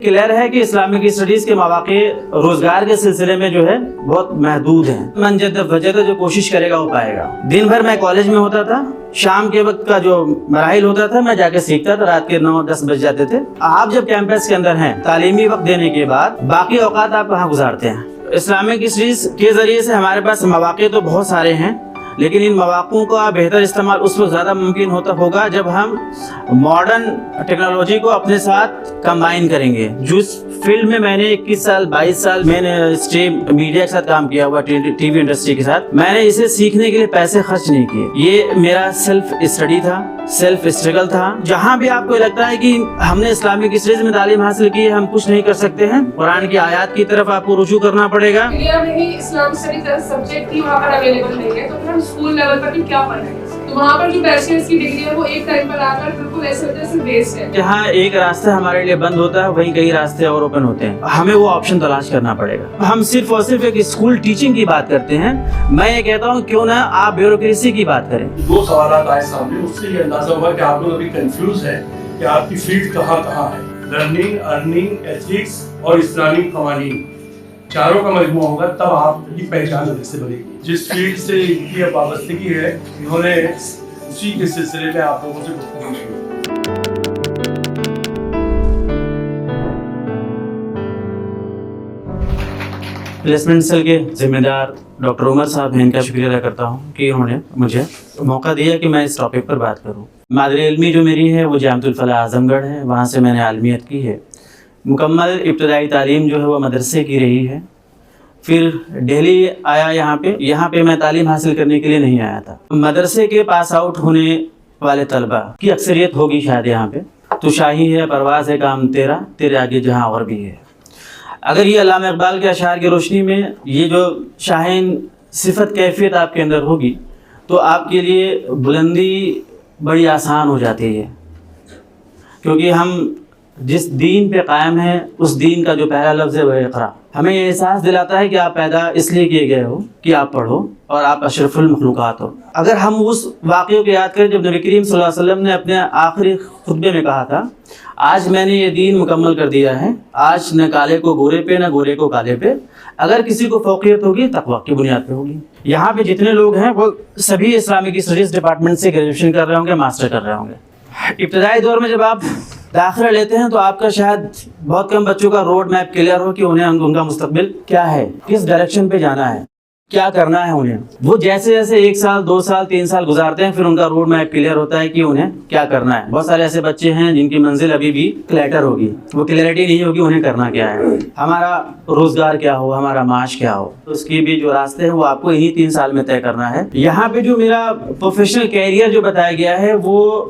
Clear ہے کہ Islamic studies کے مواقع روزگار کے سلسلے میں جو ہے بہت محدود ہیں. من جد وجد جو کوشش کرے گا وہ پائے گا. دن بھر میں کالج میں ہوتا تھا, شام کے وقت کا جو مراحل ہوتا تھا میں جا کے سیکھتا تھا, رات کے 9-10 بج جاتے تھے. آپ جب کیمپس کے اندر ہیں, تعلیمی وقت دینے کے بعد باقی اوقات آپ کہاں گزارتے ہیں؟ اسلامک اسٹڈیز کے ذریعے سے ہمارے پاس مواقع تو بہت سارے ہیں, لیکن ان مواقعوں کا بہتر استعمال اس وقت زیادہ ممکن ہوگا جب ہم ماڈرن ٹیکنالوجی کو اپنے ساتھ کمبائن کریں گے. جس فیلڈ میں نے 21 سال 22 سال میں نے اسٹریم میڈیا کے ساتھ کام کیا ہوا, ٹی وی انڈسٹری کے ساتھ, میں نے اسے سیکھنے کے لیے پیسے خرچ نہیں کیے. یہ میرا سیلف اسٹڈی تھا, سیلف اسٹرگل تھا. جہاں بھی آپ کو لگتا ہے کہ ہم نے اسلامک اسٹڈیز میں تعلیم حاصل کی ہے, ہم کچھ نہیں کر سکتے ہیں, قرآن کی آیات کی طرف آپ کو رجوع کرنا پڑے گا. انڈیا میں ہی اسلام اسٹڈیز کا سبجیکٹ ہی وہاں پر اویلیبل نہیں ہے, تو پھر ہم اسکول لیول پر بھی کیا پڑھیں گے؟ تو وہاں پر جو بیچلرز کی ڈگری ہے وہ ایک ٹائم پر آ کر بالکل ایسے وجہ سے ویسٹ ہے. جہاں ایک راستہ ہمارے لیے بند ہوتا ہے وہیں کئی راستے اور اوپن ہوتے ہیں, ہمیں وہ آپشن تلاش کرنا پڑے گا. ہم صرف اور صرف ایک اسکول ٹیچنگ کی بات کرتے ہیں. میں یہ کہتا ہوں کیوں نہ آپ بیوروکریسی کی بات کریں. دو سوالات آئے سامنے, اس سے یہ اندازہ ہوا کہ آپ لوگ ابھی کنفیوز ہیں کہ آپ کی فیلڈ کہاں ہے. لرننگ, ارننگ, ایتھکس اور اسلامک قوانین, چاروں کا مجموعہ ہوگا تب آپ کی پہچان سے بنے گی. جس فیلڈ سے ان کی وابستگی ہے انہوں نے اسی کے سلسلے میں آپ لوگوں سے گفتگو کی. پلیسمنٹ سیل کے ذمہ دار ڈاکٹر عمر صاحب ہیں, ان کا شکریہ ادا کرتا ہوں کہ انہوں نے مجھے موقع دیا کہ میں اس ٹاپک پر بات کروں. مادری علمی جو میری ہے وہ جامعۃ الفلاح اعظم گڑھ ہے, وہاں سے میں نے عالمیت کی ہے. مکمل ابتدائی تعلیم جو ہے وہ مدرسے کی رہی ہے. پھر دہلی آیا, یہاں پہ میں تعلیم حاصل کرنے کے لیے نہیں آیا تھا. مدرسے کے پاس آؤٹ ہونے والے طلبہ کی اکثریت ہوگی شاید یہاں پہ. تو شاہی ہے پرواز ہے کام تیرا, تیرے آگے جہاں اور بھی ہے. اگر یہ علامہ اقبال کے اشعار کی روشنی میں یہ جو شاہین صفت کیفیت آپ کے اندر ہوگی تو آپ کے لیے بلندی بڑی آسان ہو جاتی ہے, کیونکہ ہم جس دین پہ قائم ہیں اس دین کا جو پہلا لفظ ہے وہ اقرا. ہمیں یہ احساس دلاتا ہے کہ آپ پیدا اس لیے کیے گئے ہو کہ آپ پڑھو اور آپ اشرف المخلوقات ہو. اگر ہم اس واقعے کو یاد کریں جب نبی کریم صلی اللہ علیہ وسلم نے اپنے آخری خطبے میں کہا تھا, آج میں نے یہ دین مکمل کر دیا ہے, آج نہ کالے کو گورے پہ نہ گورے کو کالے پہ. اگر کسی کو فوقیت ہوگی تقویٰ کی بنیاد پہ ہوگی. یہاں پہ جتنے لوگ ہیں وہ سبھی اسلامک اسٹڈیز ڈپارٹمنٹ سے گریجویشن کر رہے ہوں گے, ماسٹر کر رہے ہوں گے. ابتدائی دور میں جب آپ داخلہ لیتے ہیں تو آپ کا شاید بہت کم بچوں کا روڈ میپ کلیئر ہو کہ انہیں ان کا مستقبل کیا ہے, کس ڈائریکشن پہ جانا ہے, کیا کرنا ہے انہیں. وہ جیسے جیسے 1 سال 2 سال 3 سال گزارتے ہیں پھر ان کا روڈ میپ کلیئر ہوتا ہے کہ انہیں کیا کرنا ہے. بہت سارے ایسے بچے ہیں جن کی منزل ابھی بھی کلیٹر ہوگی, وہ کلیئرٹی نہیں ہوگی انہیں کرنا کیا ہے, ہمارا روزگار کیا ہو, ہمارا معاش کیا ہو. اس کی بھی جو راستے ہیں وہ آپ کو انہی 3 سال میں طے کرنا ہے. یہاں پہ جو میرا پروفیشنل کیریئر جو بتایا گیا ہے وہ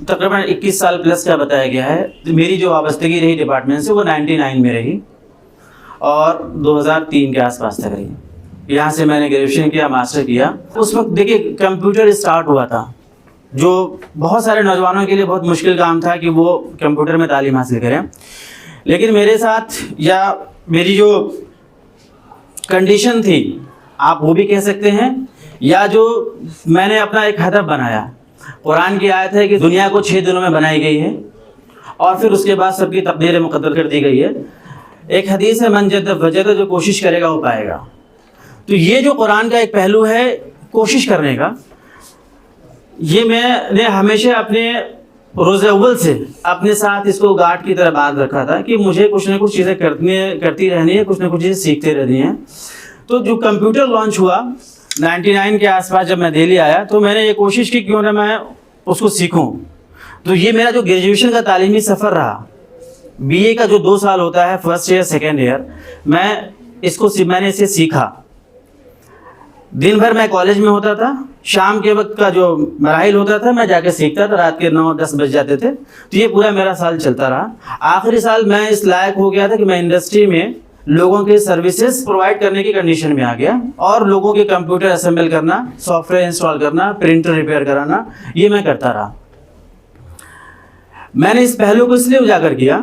تقریباً 21 سال پلس کا بتایا گیا ہے. میری جو وابستگی رہی ڈپارٹمنٹ سے وہ 99 میں رہی اور 2003 کے آس پاس تک رہی. یہاں سے میں نے گریجویشن کیا, ماسٹر کیا. اس وقت دیکھیے کمپیوٹر اسٹارٹ ہوا تھا, جو بہت سارے نوجوانوں کے لیے بہت مشکل کام تھا کہ وہ کمپیوٹر میں تعلیم حاصل کریں. لیکن میرے ساتھ یا میری جو کنڈیشن تھی آپ وہ بھی کہہ سکتے ہیں, یا جو میں نے اپنا ایک ہدف بنایا. قرآن کی آیت ہے کہ دنیا کو 6 دنوں میں بنائی گئی ہے اور پھر اس کے بعد سب کی تقدیر مقدر کر دی گئی ہے. ایک حدیث ہے من جد وجد جو کوشش کرے گا وہ پائے گا. تو یہ جو قرآن کا ایک پہلو ہے کوشش کرنے کا, یہ میں نے ہمیشہ اپنے روز اول سے اپنے ساتھ اس کو گارڈ کی طرح بات رکھا تھا کہ مجھے کچھ نہ کچھ چیزیں کرتی رہنی ہے, کچھ نہ کچھ چیزیں سیکھتے رہنی ہیں. تو جو کمپیوٹر لانچ ہوا 99 کے آس پاس جب میں دہلی آیا تو میں نے یہ کوشش کی کیوں نہ میں اس کو سیکھوں. تو یہ میرا جو گریجویشن کا تعلیمی سفر رہا, بی اے کا جو 2 سال ہوتا ہے, فرسٹ ایئر سیکنڈ ایئر, میں نے اسے سیکھا. دن بھر میں کالج میں ہوتا تھا, شام کے وقت کا جو مراحل ہوتا تھا میں جا کے سیکھتا تھا, رات کے 9-10 بج جاتے تھے. تو یہ پورا میرا سال چلتا رہا. آخری سال میں اس لائق ہو گیا تھا کہ میں انڈسٹری میں لوگوں کے سروسز پرووائڈ کرنے کی کنڈیشن میں آ گیا, اور لوگوں کے کمپیوٹر اسمبل کرنا, سافٹ ویئر انسٹال کرنا, پرنٹر ریپیئر کرانا, یہ میں کرتا رہا. میں نے اس پہلو کو اس لیے اجاگر کیا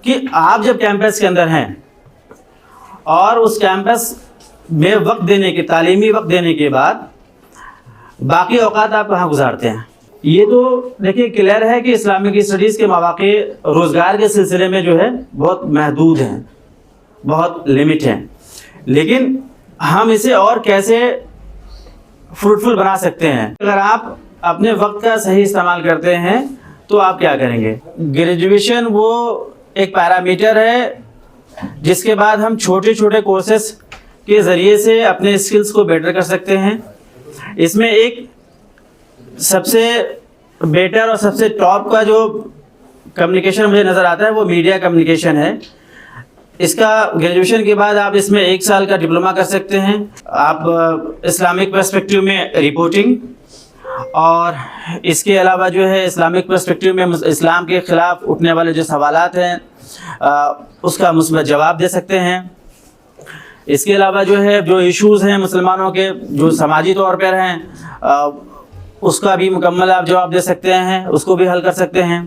کہ آپ جب کیمپس کے اندر ہیں اور اس کیمپس میں وقت دینے کے تعلیمی وقت دینے کے بعد باقی اوقات آپ کہاں گزارتے ہیں؟ یہ تو دیکھیے کلیئر ہے کہ اسلامک اسٹڈیز کے مواقع روزگار کے سلسلے میں جو ہے بہت محدود ہیں، بہت لمٹ ہیں، لیکن ہم اسے اور کیسے فروٹفل بنا سکتے ہیں؟ اگر آپ اپنے وقت کا صحیح استعمال کرتے ہیں تو آپ کیا کریں گے؟ گریجویشن وہ ایک پیرامیٹر ہے جس کے بعد ہم چھوٹے چھوٹے کورسز کے ذریعے سے اپنے اسکلز کو بیٹر کر سکتے ہیں۔ اس میں ایک سب سے بیٹر اور سب سے ٹاپ کا جو کمیونیکیشن مجھے نظر آتا ہے وہ میڈیا کمیونیکیشن ہے۔ اس کا گریجویشن کے بعد آپ اس میں 1 سال کا ڈپلومہ کر سکتے ہیں۔ آپ اسلامک پرسپیکٹیو میں رپورٹنگ اور اس کے علاوہ جو ہے اسلامک پرسپیکٹیو میں اسلام کے خلاف اٹھنے والے جو سوالات ہیں اس کا مثبت جواب دے سکتے ہیں۔ اس کے علاوہ جو ہے جو ایشوز ہیں مسلمانوں کے جو سماجی طور پر ہیں اس کا بھی مکمل آپ جواب دے سکتے ہیں، اس کو بھی حل کر سکتے ہیں۔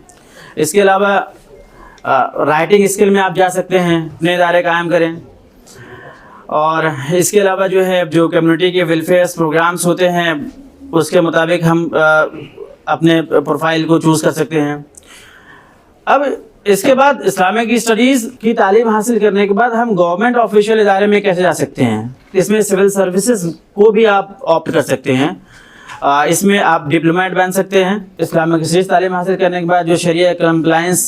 اس کے علاوہ رائٹنگ اسکل میں آپ جا سکتے ہیں، اپنے ادارے قائم کریں، اور اس کے علاوہ جو ہے جو کمیونٹی کے ویلفیئر پروگرامز ہوتے ہیں اس کے مطابق ہم اپنے پروفائل کو چوز کر سکتے ہیں۔ اب اس کے بعد اسلامک اسٹڈیز کی تعلیم حاصل کرنے کے بعد ہم گورنمنٹ آفیشیل ادارے میں کیسے جا سکتے ہیں؟ اس میں سول سروسز کو بھی آپ آپٹ کر سکتے ہیں۔ اس میں آپ ڈپلومیٹ بن سکتے ہیں۔ اسلامک اسٹڈیز تعلیم حاصل کرنے کے بعد جو شریعہ کمپلائنس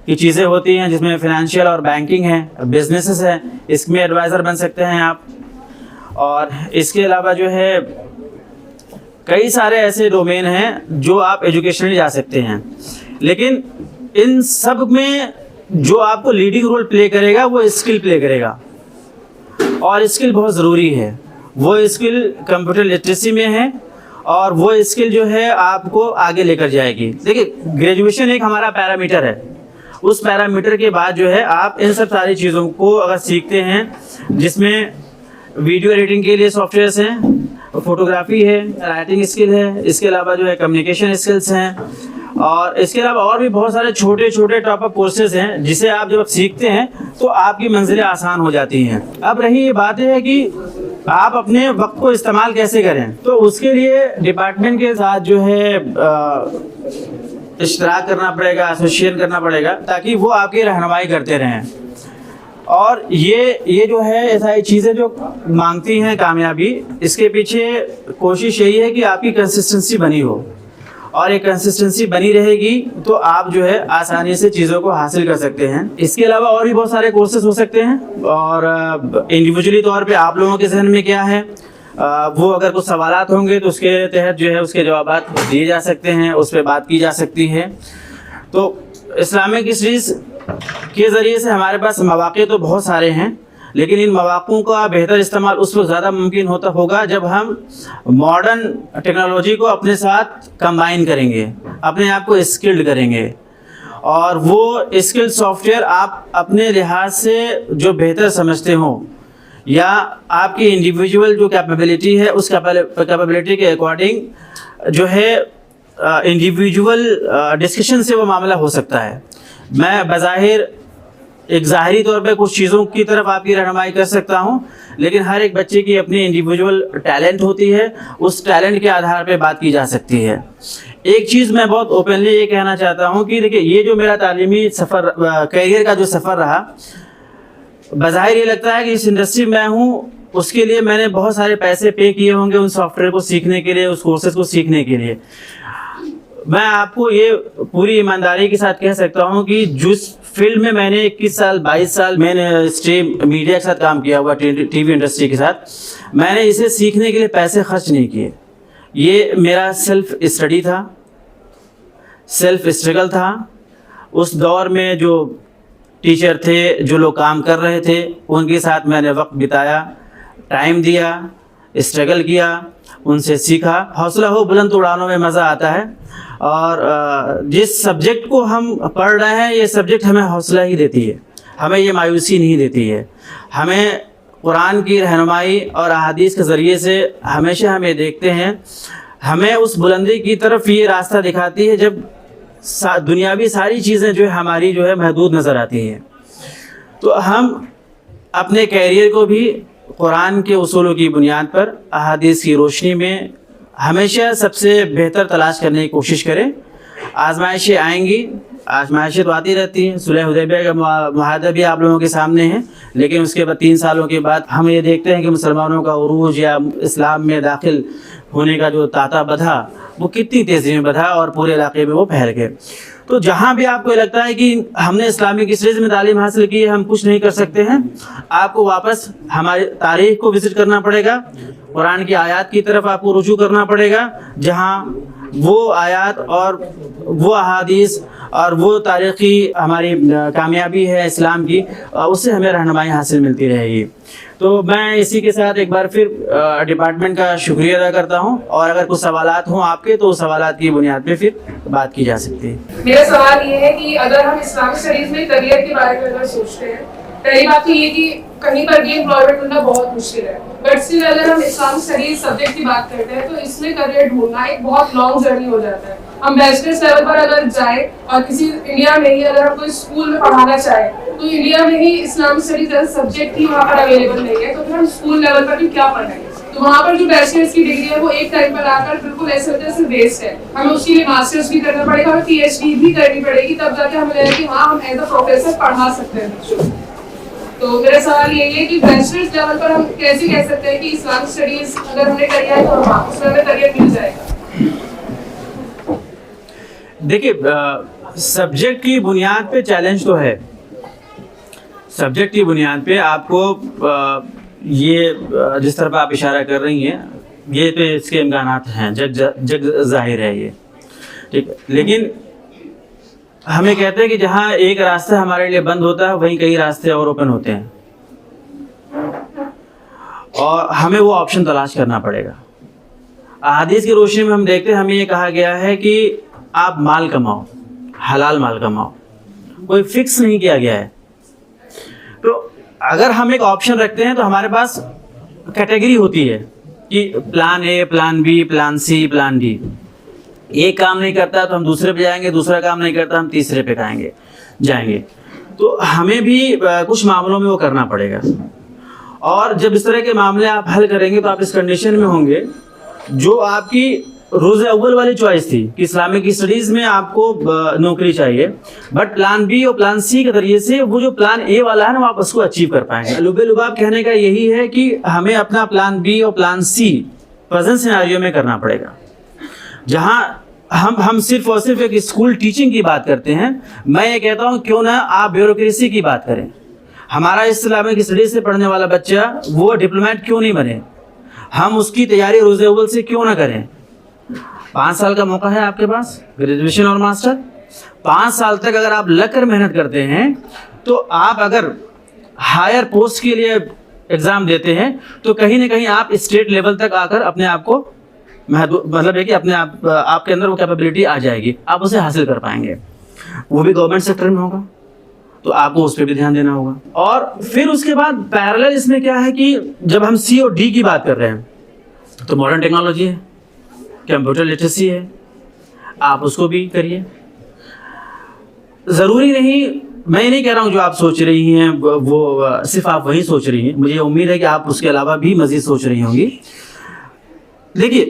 کی چیزیں ہوتی ہیں جس میں فنانشیل اور بینکنگ ہیں، بزنسز ہیں، اس میں ایڈوائزر بن سکتے ہیں آپ۔ اور اس کے علاوہ جو ہے کئی سارے ایسے ڈومین ہیں جو آپ ایجوکیشنلی جا سکتے ہیں، لیکن ان سب میں جو آپ کو لیڈنگ رول پلے کرے گا وہ اسکل پلے کرے گا، اور اسکل بہت ضروری ہے۔ وہ اسکل کمپیوٹر لٹریسی میں ہے اور وہ اسکل جو ہے آپ کو آگے لے کر جائے گی۔ دیکھیے گریجویشن ایک ہمارا پیرامیٹر ہے، اس پیرامیٹر کے بعد جو ہے آپ ان سب ساری چیزوں کو اگر سیکھتے ہیں، جس میں ویڈیو ایڈیٹنگ کے لیے سافٹ ویئرس ہیں، فوٹوگرافی ہے، رائٹنگ اسکل ہے، اس کے علاوہ جو ہے کمیونیکیشن اسکلس ہیں، اور اس کے علاوہ اور بھی بہت سارے چھوٹے چھوٹے ٹاپ اپ کورسز ہیں جسے آپ جب سیکھتے ہیں تو آپ کی منزلیں آسان ہو جاتی ہیں۔ اب رہی یہ بات ہے کہ آپ اپنے وقت کو استعمال کیسے کریں، تو اس کے لیے ڈپارٹمنٹ کے ساتھ جو ہے اشتراک کرنا پڑے گا، ایسوسیشن کرنا پڑے گا، تاکہ وہ آپ کی رہنمائی کرتے رہیں۔ اور یہ جو ہے ایسا چیزیں جو مانگتی ہیں کامیابی، اس کے پیچھے کوشش یہی ہے کہ آپ کی کنسسٹنسی بنی ہو، اور یہ کنسسٹنسی بنی رہے گی تو آپ جو ہے آسانی سے چیزوں کو حاصل کر سکتے ہیں۔ اس کے علاوہ اور بھی بہت سارے کورسز ہو سکتے ہیں، اور انڈیویجولی طور پہ آپ لوگوں کے ذہن میں کیا ہے، وہ اگر کچھ سوالات ہوں گے تو اس کے تحت جو ہے اس کے جوابات دیے جا سکتے ہیں، اس پہ بات کی جا سکتی ہے۔ تو اسلامک اسٹڈیز کے ذریعے سے ہمارے پاس مواقع تو بہت سارے ہیں، لیکن ان مواقع کا بہتر استعمال اس وقت زیادہ ممکن ہوگا جب ہم ماڈرن ٹیکنالوجی کو اپنے ساتھ کمبائن کریں گے، اپنے آپ کو اسکلڈ کریں گے، اور وہ اسکل سافٹ ویئر آپ اپنے لحاظ سے جو بہتر سمجھتے ہوں، یا آپ کی انڈیویجول جو کیپیبلٹی ہے اس کیپیبلٹی کے اکارڈنگ جو ہے انڈیویجول ڈسکشن سے وہ معاملہ ہو سکتا ہے۔ میں بظاہر ایک ظاہری طور پہ کچھ چیزوں کی طرف آپ کی رہنمائی کر سکتا ہوں، لیکن ہر ایک بچے کی اپنی انڈیویجول ٹیلنٹ ہوتی ہے، اس ٹیلنٹ کے آدھار پہ بات کی جا سکتی ہے۔ ایک چیز میں بہت اوپنلی یہ کہنا چاہتا ہوں کہ دیکھیے یہ جو میرا تعلیمی سفر، کیریئر کا جو سفر رہا، بظاہر یہ لگتا ہے کہ اس انڈسٹری میں ہوں، اس کے لیے میں نے بہت سارے پیسے پے کیے ہوں گے ان سافٹ ویئر کو سیکھنے کے لیے، اس کورسز کو سیکھنے کے لیے۔ میں آپ کو یہ پوری ایمانداری کے ساتھ کہہ سکتا ہوں کہ جس فیلڈ میں نے 21 سال 22 سال میں نے اسٹریم میڈیا کے ساتھ کام کیا ہوا، ٹی وی انڈسٹری کے ساتھ، میں نے اسے سیکھنے کے لیے پیسے خرچ نہیں کیے۔ یہ میرا سیلف اسٹڈی تھا، سیلف اسٹرگل تھا۔ اس دور میں جو ٹیچر تھے، جو لوگ کام کر رہے تھے، ان کے ساتھ میں نے وقت بتایا، ٹائم دیا، اسٹرگل کیا، ان سے سیکھا۔ حوصلہ ہو بلند اڑانوں میں مزہ آتا ہے، اور جس سبجیکٹ کو ہم پڑھ رہے ہیں یہ سبجیکٹ ہمیں حوصلہ ہی دیتی ہے، ہمیں یہ مایوسی نہیں دیتی ہے۔ ہمیں قرآن کی رہنمائی اور احادیث کے ذریعے سے ہمیشہ ہم یہ دیکھتے ہیں، ہمیں اس بلندی کی طرف یہ راستہ دکھاتی ہے جب دنیاوی ساری چیزیں جو ہے ہماری جو ہے محدود نظر آتی ہیں۔ تو ہم اپنے کیریئر کو بھی قرآن کے اصولوں کی بنیاد پر، احادیث کی روشنی میں ہمیشہ سب سے بہتر تلاش کرنے کی کوشش کریں. آزمائشیں آئیں گی, آزمائشیں تو آتی رہتی ہیں. صلح حدیبیہ کا معاہدہ بھی آپ لوگوں کے سامنے ہے, لیکن اس کے بعد 3 سالوں کے بعد ہم یہ دیکھتے ہیں کہ مسلمانوں کا عروج یا اسلام میں داخل ہونے کا جو تاتا بدھا وہ کتنی تیزی میں بدھا اور پورے علاقے میں وہ پھیل گئے. تو جہاں بھی آپ کو لگتا ہے کہ ہم نے اسلامک اسٹڈیز میں تعلیم حاصل کی ہے, ہم کچھ نہیں کر سکتے ہیں, آپ کو واپس ہماری تاریخ کو وزٹ کرنا پڑے گا, قرآن کی آیات کی طرف آپ کو رجوع کرنا پڑے گا, جہاں وہ آیات اور وہ احادیث اور وہ تاریخی ہماری کامیابی ہے اسلام کی, اس سے ہمیں رہنمائی حاصل ملتی رہے گی. تو میں اسی کے ساتھ ایک بار پھر ڈپارٹمنٹ کا شکریہ ادا کرتا ہوں, اور اگر کچھ سوالات ہوں آپ کے تو سوالات کی بنیاد پہ پھر بات کی جا سکتی ہے. میرا سوال یہ ہے کہ اگر ہم اسلامک اسٹڈیز میں کریئر کے بارے میں اگر سوچتے ہیں, پہلی بات تو یہ کہ کہیں پر بھی امپلائمنٹ ملنا بہت مشکل ہے, بٹ اسٹل اگر ہم اسلامک اسٹڈیز سبجیکٹ کی بات کرتے ہیں تو اس میں کریئر ڈھونڈنا ایک بہت لانگ جرنی ہو جاتا ہے. ہم بیچلرس لیول پر اگر جائیں اور کسی انڈیا میں ہی اگر ہم کوئی اسکول میں پڑھانا چاہیں تو انڈیا میں ہی اسلامک اسٹڈیز ایز سبجیکٹ ہی وہاں پر اویلیبل نہیں ہے, تو پھر ہم اسکول لیول پر بھی کیا پڑھیں گے؟ تو وہاں پر جو بیچلرس کی ڈگری ہے وہ ایک ٹائم پر آ کر بالکل ایسے وجہ سے ویسٹ ہے. ہمیں اس کے لیے ماسٹرس بھی کرنا پڑے گا اور پی ایچ ڈی بھی کرنی پڑے گی, تب جا کے ہمیں لگے کہ ہاں ہم ایز اے پروفیسر پڑھا سکتے ہیں بچوں کو. تو میرا سوال یہی ہے کہ بیچلرس لیول پر ہم کیسے کہہ سکتے ہیں کہ اسلامک اسٹڈیز اگر ہم نے کیا ہے تو ہاں اس میں ہمیں کریئر مل جائے گا؟ دیکھیے, سبجیکٹ کی بنیاد پہ چیلنج تو ہے. سبجیکٹ کی بنیاد پہ آپ کو یہ جس طرح آپ اشارہ کر رہی ہیں یہ تو اس کے امکانات ہیں, جگ ظاہر ہے یہ, ٹھیک ہے. لیکن ہمیں کہتے ہیں کہ جہاں ایک راستہ ہمارے لیے بند ہوتا ہے وہیں کئی راستے اور اوپن ہوتے ہیں, اور ہمیں وہ آپشن تلاش کرنا پڑے گا. احادیث کی روشنی میں ہم دیکھتے ہیں ہمیں یہ کہا گیا ہے کہ آپ مال کماؤ, حلال مال کماؤ, کوئی فکس نہیں کیا گیا ہے. تو اگر ہم ایک آپشن رکھتے ہیں تو ہمارے پاس کیٹیگری ہوتی ہے کہ plan a, plan be, plan C, plan D. ایک کام نہیں کرتا تو ہم دوسرے پہ جائیں گے, دوسرا کام نہیں کرتا ہم تیسرے پہ جائیں گے. تو ہمیں بھی کچھ معاملوں میں وہ کرنا پڑے گا, اور جب اس طرح کے معاملے آپ حل کریں گے تو آپ اس کنڈیشن میں ہوں گے جو آپ کی روز اول والی چوائس تھی کہ اسلامک اسٹڈیز میں آپ کو نوکری چاہیے, بٹ پلان بی اور پلان سی کے ذریعے سے وہ جو پلان اے والا ہے نا آپ اس کو اچیو کر پائیں گے. لب لباب کہنے کا یہی ہے کہ ہمیں اپنا پلان بی اور پلان سی پریزنٹ سیناریو میں کرنا پڑے گا. جہاں ہم صرف اور صرف ایک اسکول ٹیچنگ کی بات کرتے ہیں, میں یہ کہتا ہوں کیوں نہ آپ بیوروکریسی کی بات کریں. ہمارا اسلامک اسٹڈیز سے پڑھنے والا بچہ وہ ڈپلومیٹ کیوں نہیں بنے, ہم اس کی تیاری روز اول سے کیوں نہ کریں. 5 سال کا موقع ہے آپ کے پاس, گریجویشن اور ماسٹر. 5 سال تک اگر آپ لگ کر محنت کرتے ہیں تو آپ اگر ہائر پوسٹ کے لیے ایگزام دیتے ہیں تو کہیں نہ کہیں آپ اسٹیٹ لیول تک آ کر اپنے آپ کو مطلب ہے کہ اپنے آپ کے اندر وہ کیپیبلٹی آ جائے گی, آپ اسے حاصل کر پائیں گے. وہ بھی گورنمنٹ سیکٹر میں ہوگا تو آپ کو اس پہ بھی دھیان دینا ہوگا. اور پھر اس کے بعد پیرالل اس میں کیا ہے کہ جب ہم سی اور ڈی کی بات کر رہے ہیں تو ماڈرن ٹیکنالوجی ہے, کمپیوٹر لٹریسی ہے, آپ اس کو بھی کریے. ضروری نہیں, میں یہ نہیں کہہ رہا ہوں جو آپ سوچ رہی ہیں وہ صرف آپ وہی سوچ رہی ہیں, مجھے امید ہے کہ آپ اس کے علاوہ بھی مزید سوچ رہی ہوں گی. دیکھیے,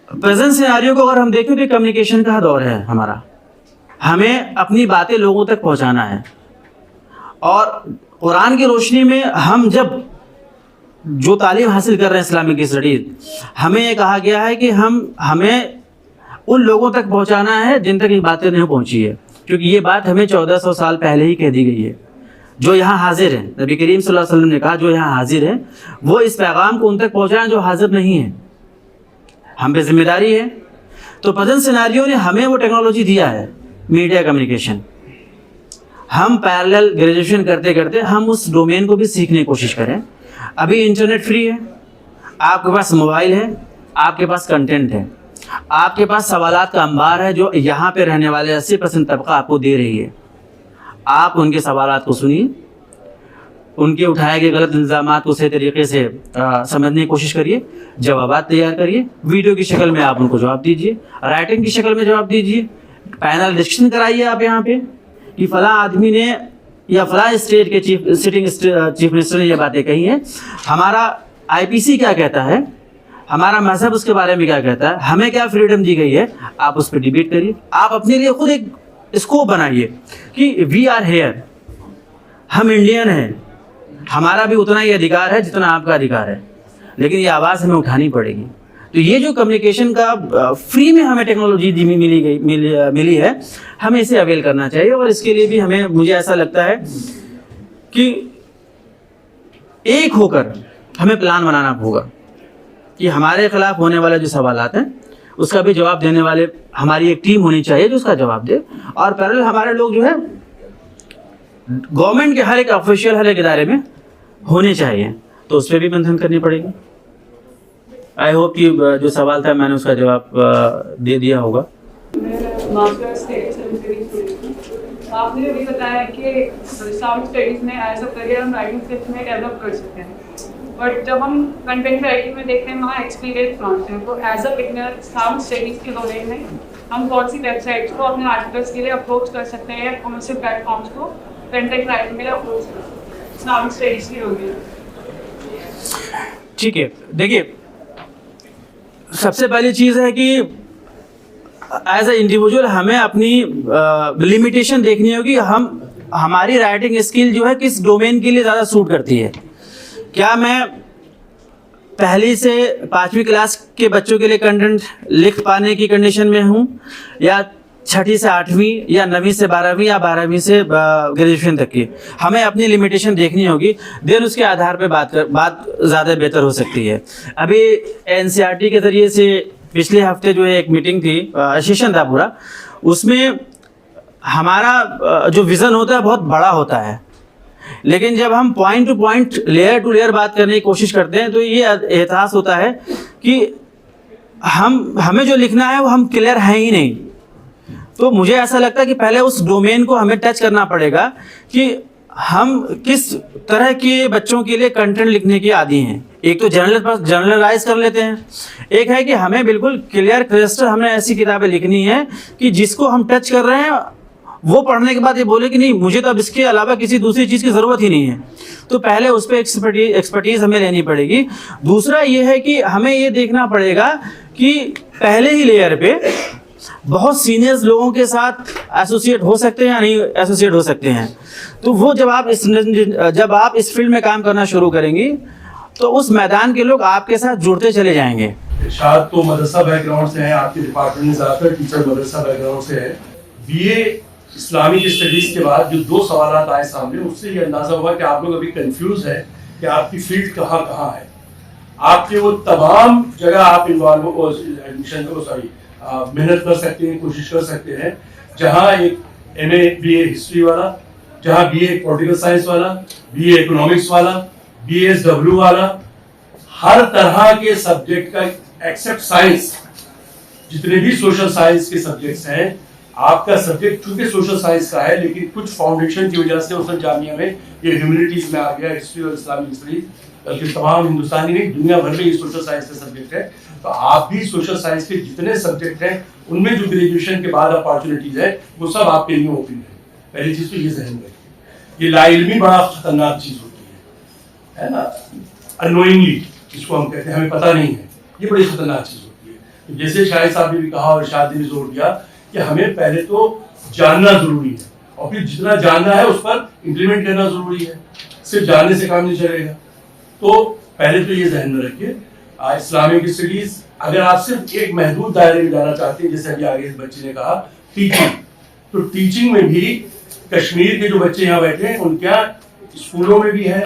پریزنٹ سیناریو کو اگر ہم دیکھیں تو کمیونیکیشن کا دور ہے ہمارا, ہمیں اپنی باتیں لوگوں تک پہنچانا ہے. اور قرآن کی روشنی میں ہم جب جو تعلیم حاصل کر رہے ہیں اسلامک اسٹڈیز, ہمیں یہ کہا گیا ہے کہ ہمیں ان لوگوں تک پہنچانا ہے جن تک یہ باتیں نہیں پہنچی ہے, کیونکہ یہ بات ہمیں 1400 سال پہلے ہی کہہ دی گئی ہے. جو یہاں حاضر ہیں, نبی کریم صلی اللہ علیہ وسلم نے کہا جو یہاں حاضر ہیں وہ اس پیغام کو ان تک پہنچائیں جو حاضر نہیں ہیں. ہم پہ ذمہ داری ہے. تو پریزنٹ سیناریو نے ہمیں وہ ٹیکنالوجی دیا ہے, میڈیا کمیونیکیشن. ہم پیرالل گریجویشن کرتے کرتے ہم اس ڈومین کو بھی سیکھنے کی کوشش کریں. ابھی انٹرنیٹ فری ہے, آپ کے پاس موبائل ہے, آپ کے پاس کنٹینٹ ہے, آپ کے پاس سوالات کا انبار ہے جو یہاں پہ رہنے والے 80% طبقہ آپ کو دے رہی ہے. آپ ان کے سوالات کو سنیے, ان کے اٹھائے گئے غلط الزامات کو صحیح طریقے سے سمجھنے کی کوشش کریے, جوابات تیار کریے, ویڈیو کی شکل میں آپ ان کو جواب دیجیے, رائٹنگ کی شکل میں جواب دیجیے, پینل ڈسکشن کرائیے آپ یہاں پہ کہ فلاں آدمی نے یا فلاں اسٹیٹ کے چیف منسٹر نے یہ باتیں کہی ہیں, ہمارا IPC کیا کہتا ہے, ہمارا مذہب اس کے بارے میں کیا کہتا ہے, ہمیں کیا فریڈم دی گئی ہے, آپ اس پہ ڈیبیٹ کریے. آپ اپنے لیے خود ایک اسکوپ بنائیے کہ وی آر ہیئر, ہم انڈین ہیں, ہمارا بھی اتنا ہی ادھیکار ہے جتنا آپ کا ادھیکار ہے, لیکن یہ آواز ہمیں اٹھانی پڑے گی. تو یہ جو کمیونیکیشن کا فری میں ہمیں ٹیکنالوجی ملی ہے, ہمیں اسے اویل کرنا چاہیے. اور اس کے لیے بھی مجھے ایسا لگتا ہے کہ ایک ہو کر ہمیں پلان بنانا ہوگا کہ ہمارے خلاف ہونے والے جو سوالات ہیں اس کا بھی جواب دینے والے ہماری ایک ٹیم ہونی چاہیے جو اس کا جواب دے. اور پیرل ہمارے لوگ جو ہے گورنمنٹ کے ہر ایک آفیشیل ہر ایک ادارے میں ہونے چاہیے, تو اس پہ بھی منتھن کرنی پڑے گی. آئی ہوپ کہ جو سوال تھا میں نے اس کا جواب دے دیا ہوگا. آپ نے بھی بتایا کہ ساؤنڈ اسٹڈیز میں ایز اے کریئر ہم رائٹنگ اسکلس میں ڈیولپ کر سکتے ہیں, بٹ جب ہم کنٹینٹ رائٹنگ میں دیکھتے ہیں وہاں ایکسپیرینس مانگتے ہیں. تو as a beginner sound studies کے ڈومین میں ہم کون سی ویب سائٹس کو اپنے آرٹیکلس کے لیے اپروچ کر سکتے ہیں, یا کون سے پلیٹ فارمس کو کنٹینٹ رائٹنگ کے لیے اپروچ کر سکتے ہیں ساؤنڈ اسٹڈیز کی ہوگی؟ ٹھیک ہے, دیکھیے سب سے پہلی چیز ہے کہ ایز اے انڈیویجول ہمیں اپنی لمیٹیشن دیکھنی ہوگی. ہماری رائٹنگ اسکل جو ہے کس ڈومین کے لیے زیادہ سوٹ کرتی ہے. کیا میں پہلی سے 5ویں کلاس کے بچوں کے لیے کنٹینٹ لکھ پانے کی کنڈیشن میں ہوں, یا 6ٹھی سے 8ویں, یا 9ویں سے 12ویں, یا 12ویں سے گریجویشن تک کی. ہمیں اپنی لمیٹیشن دیکھنی ہوگی, دین اس کے آدھار پہ بات زیادہ بہتر ہو سکتی ہے. ابھی NCERT کے ذریعے سے پچھلے ہفتے جو ہے ایک میٹنگ تھی, سیشن تھا پورا, اس میں ہمارا جو ویژن ہوتا ہے بہت بڑا ہوتا ہے, لیکن جب ہم point to point layer to layer بات کرنے کی کوشش کرتے ہیں تو یہ احساس ہوتا ہے کہ ہمیں جو لکھنا ہے وہ ہم کلیئر ہیں ہی نہیں. تو مجھے ایسا لگتا ہے کہ پہلے اس ڈومین کو ہمیں ٹچ کرنا پڑے گا کہ ہم کس طرح کے بچوں کے لیے کنٹینٹ لکھنے کی عادی ہیں. ایک تو جنرلائز کر لیتے ہیں, ایک ہے کہ ہمیں بالکل کلیئر کرسٹل ہمیں ایسی کتابیں لکھنی ہیں کہ جس کو ہم ٹچ کر رہے ہیں وہ پڑھنے کے بعد یہ بولے کہ نہیں مجھے تو اب اس کے علاوہ کسی دوسری چیز کی ضرورت ہی نہیں ہے. تو پہلے اس پہ ایکسپرٹیز ہمیں لینی پڑے گی. دوسرا یہ ہے کہ ہمیں یہ دیکھنا پڑے گا کہ پہلے ہی لیئر پہ بہت سینئرز لوگوں کے ساتھ ایسوسیٹ ہو سکتے ہیں یا نہیں ایسوسیٹ ہو سکتے ہیں. تو وہ جب آپ اس فیلڈ میں کام کرنا شروع کریں گی تو اس میدان کے لوگ آپ کے ساتھ جڑتے چلے جائیں گے. ارشاد تو مدرسہ بیک گراؤنڈ سے ہیں, آپ کے ڈپارٹمنٹ میں زیادہ تر ٹیچر مدرسہ بیک گراؤنڈ سے ہے. BA اسلامک اسٹڈیز کے بعد جو 2 سوالات آئے سامنے, اس سے یہ اندازہ ہوا کہ آپ لوگ ابھی کنفیوز ہیں کہ آپ کی فیلڈ کہاں ہے. آپ کے وہ تمام جگہ آپ انوالو ایڈمیشن محنت کر سکتے ہیں, کوشش کر سکتے ہیں, جہاں ایک MA BA ہسٹری والا, جہاں BA پولیٹیکل سائنس والا, BA اکنامکس والا, BSW والا, ہر طرح کے سبجیکٹ کا ایکسپٹ سائنس, جتنے بھی سوشل سائنس کے سبجیکٹس ہیں, آپ کا سبجیکٹ چونکہ سوشل سائنس کا ہے لیکن کچھ فاؤنڈیشن کی وجہ سے اسد جامعہ میں یہ ہیومینٹیز میں آ گیا, ہسٹری اور اسلامک اسٹڈیز, بلکہ تمام ہندوستانی نہیں دنیا بھر میں یہ سوشل سائنس کا سبجیکٹ ہے. تو آپ بھی سوشل سائنس کے جتنے سبجیکٹ ہیں ان میں جو گریجویشن کے بعد اپارچونیٹیز ہے وہ سب آپ کے لیے اوپن ہے. پہلی چیز تو یہ ذہن میں رکھیے. یہ لا علمی بڑا خطرناک چیز ہوتی ہے نا, انوئنگلی جس کو ہم کہتے ہیں ہمیں پتہ نہیں ہے, یہ بڑی خطرناک چیز ہوتی ہے. جیسے شاہد صاحب نے بھی کہا اور ارشاد نے بھی زور دیا کہ ہمیں پہلے تو جاننا ضروری ہے اور پھر جتنا جاننا ہے اس پر امپلیمنٹ کرنا ضروری ہے. صرف جاننے سے کام نہیں چلے گا. تو پہلے تو یہ ذہن میں رکھیے. اسلامک اسٹڈیز اگر آپ صرف ایک محدود دائرے میں جانا چاہتے ہیں, جیسے ابھی آگے اس بچے نے کہا ٹیچنگ, تو ٹیچنگ میں بھی کشمیر کے جو بچے یہاں بیٹھے ہیں ان کا اسکولوں میں بھی ہے,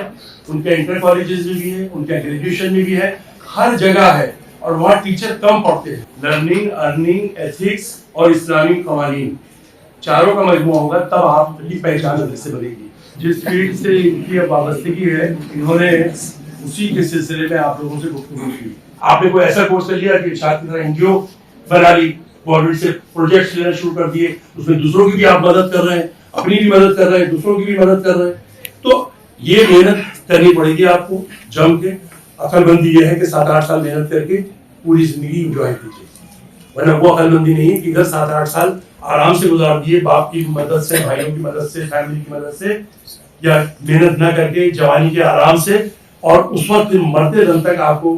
ان کے انٹر کالجز میں بھی ہے, ان کے گریجویشن میں بھی ہے, ہر جگہ ہے, اور وہاں ٹیچر کم پڑھتے ہیں. لرننگ, ارننگ, ایتھکس اور اسلامی قوانین, چاروں کا مجموعہ ہوگا تب آپ کی پہچان الگ سے بنے گی. جس فیلڈ سے ان کی وابستگی ہے انہوں نے اسی کے سلسلے میں آپ لوگوں سے گفتگو کی. آپ نے کوئی ایسا کورس کر لیا کہ ارشاد کی طرح NGO بنا لی, گورنمنٹ سے پروجیکٹس لینا شروع کر دیے, اس میں دوسروں کی بھی آپ مدد کر رہے ہیں, اپنی بھی مدد کر رہے ہیں, دوسروں کی بھی مدد کر رہے ہیں. تو یہ محنت کرنی پڑے گی آپ کو جم کے. عقل بندی یہ ہے کہ 7-8 سال محنت کر کے پوری زندگی انجوائے کیجیے, ورنہ وہ عقل بندی نہیں ہے کہ اگر 7-8 سال آرام سے گزار دیے باپ کی مدد سے, بھائیوں کی مدد سے, فیملی کی مدد سے, یا محنت نہ کر کے جوانی کے آرام سے, اور اس وقت مرتے دم تک آپ کو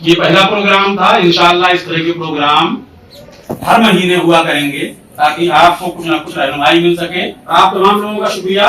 یہ پہلا پروگرام تھا. انشاءاللہ اس طرح کے پروگرام ہر مہینے ہوا کریں گے تاکہ آپ کو کچھ نہ کچھ رہنمائی مل سکے. آپ تمام لوگوں کا شکریہ.